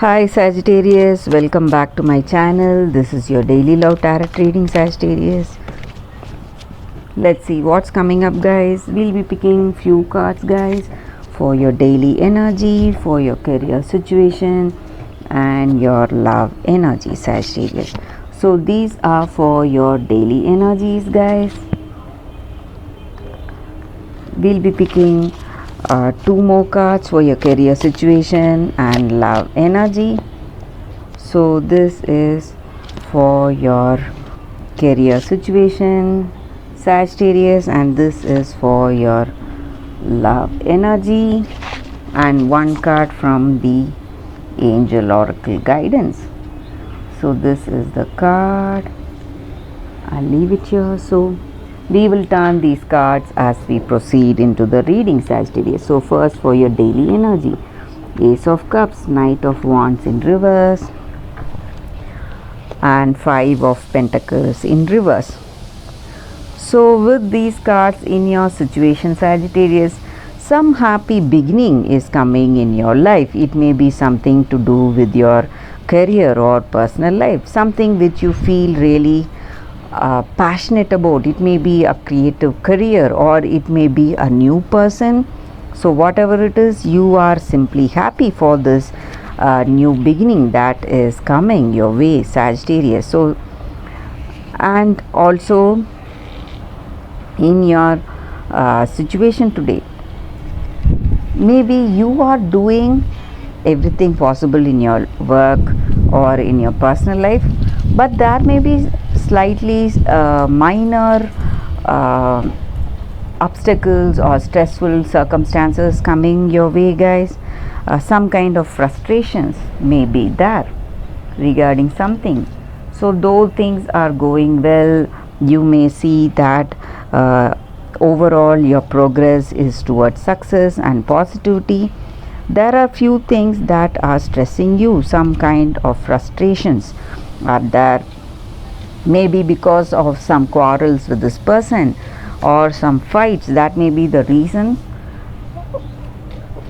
Hi Sagittarius, welcome back to my channel. This is your daily love tarot reading, Sagittarius. Let's see what's coming up, guys. We'll be picking few cards, guys, for your daily energy, for your career situation and your love energy, Sagittarius. So these are for your daily energies, guys. We'll be picking two more cards for your career situation and love energy. So this is for your career situation, Sagittarius, and this is for your love energy, and one card from the angel oracle guidance. So this is the card. I'll leave it here. So we will turn these cards as we proceed into the reading, Sagittarius. So first, for your daily energy, Ace of Cups, Knight of Wands in reverse, and Five of Pentacles in reverse. So with these cards in your situation, Sagittarius, some happy beginning is coming in your life. It may be something to do with your career or personal life, something which you feel really passionate about. It may be a creative career or it may be a new person. So whatever it is, you are simply happy for this new beginning that is coming your way, Sagittarius. So, and also in your situation today, maybe you are doing everything possible in your work or in your personal life, but there may be slightly minor obstacles or stressful circumstances coming your way, guys. Some kind of frustrations may be there regarding something. So those things are going well. You may see that overall your progress is towards success and positivity. There are few things that are stressing you. Some kind of frustrations are there, maybe because of some quarrels with this person or some fights. That may be the reason.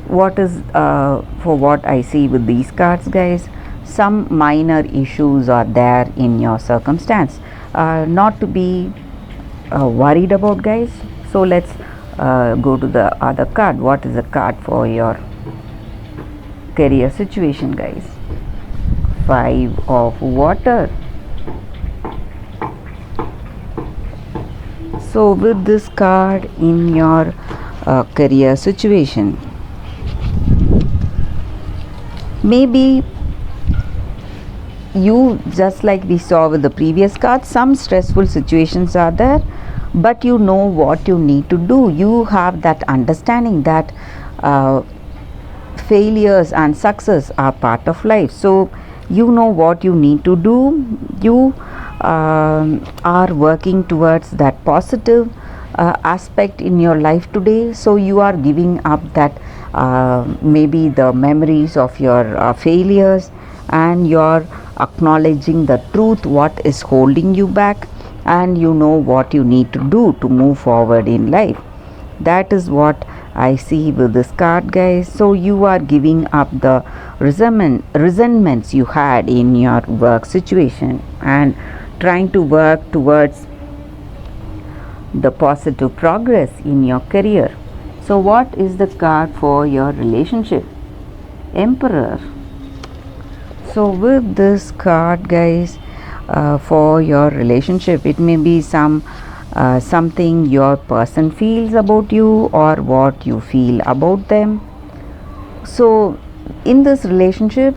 What is for what I see with these cards, guys, some minor issues are there in your circumstance, not to be worried about, guys. So let's go to the other card. What is the card for your career situation, guys? Five of Water. So with this card in your career situation, maybe you, just like we saw with the previous card, some stressful situations are there, but you know what you need to do. You have that understanding that failures and success are part of life. So you know what you need to do. You are working towards that positive aspect in your life today. So you are giving up that maybe the memories of your failures, and you're acknowledging the truth, what is holding you back, and you know what you need to do to move forward in life. That is what I see with this card, guys. So you are giving up the resentments you had in your work situation and trying to work towards the positive progress in your career. So what is the card for your relationship? Emperor. So with this card, guys, for your relationship, it may be something your person feels about you or what you feel about them. So in this relationship,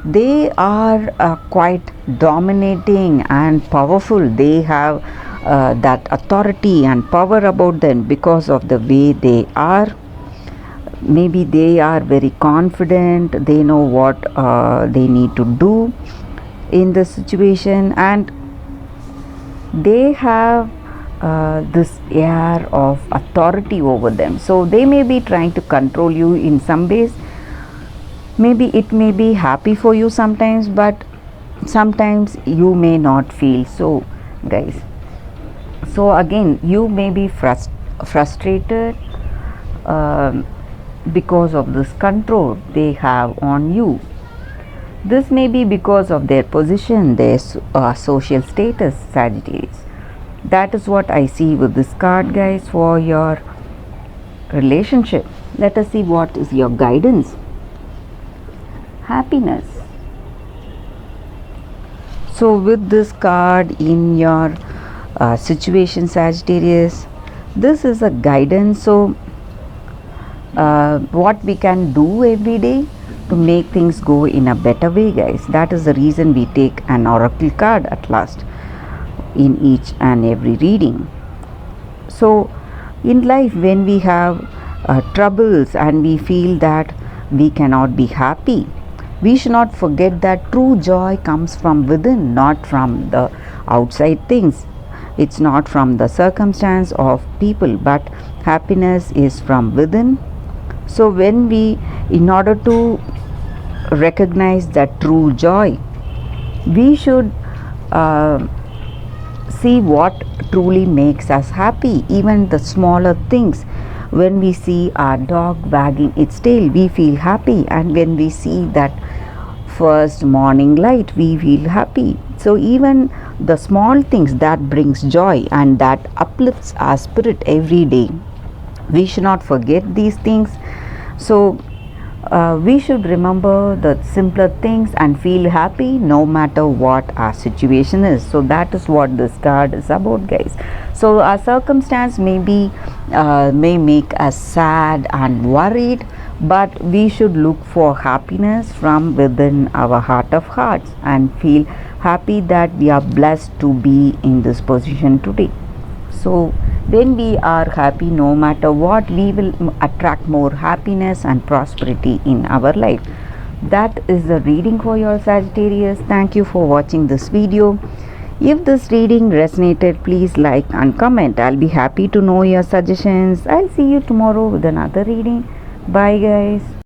they are quite dominating and powerful. They have that authority and power about them because of the way they are. Maybe they are very confident. They know what they need to do in the situation, and they have this air of authority over them. So they may be trying to control you in some ways. Maybe it may be happy for you sometimes, but sometimes you may not feel so, guys. So again, you may be frustrated because of this control they have on you. This may be because of their position, their social status, Sagittarius. That is what I see with this card, guys, for your relationship. Let us see what is your guidance. Happiness. So with this card in your situation, Sagittarius, this is a guidance. So what we can do every day to make things go in a better way, guys. That is the reason we take an oracle card at last in each and every reading. So in life, when we have troubles and we feel that we cannot be happy, we should not forget that true joy comes from within, not from the outside things. It's not from the circumstance of people, but happiness is from within. So when we, in order to recognize that true joy, we should see what truly makes us happy. Even the smaller things, when we see our dog wagging its tail, we feel happy, and when we see that first morning light, we feel happy. So even the small things that brings joy and that uplifts our spirit every day, we should not forget these things. So we should remember the simpler things and feel happy no matter what our situation is. So that is what this card is about, guys. So our circumstance may make us sad and worried, but we should look for happiness from within our heart of hearts and feel happy that we are blessed to be in this position today. So when we are happy, no matter what, we will attract more happiness and prosperity in our life. That is the reading for your Sagittarius. Thank you for watching this video. If this reading resonated, please like and comment. I'll be happy to know your suggestions. I'll see you tomorrow with another reading. Bye, guys.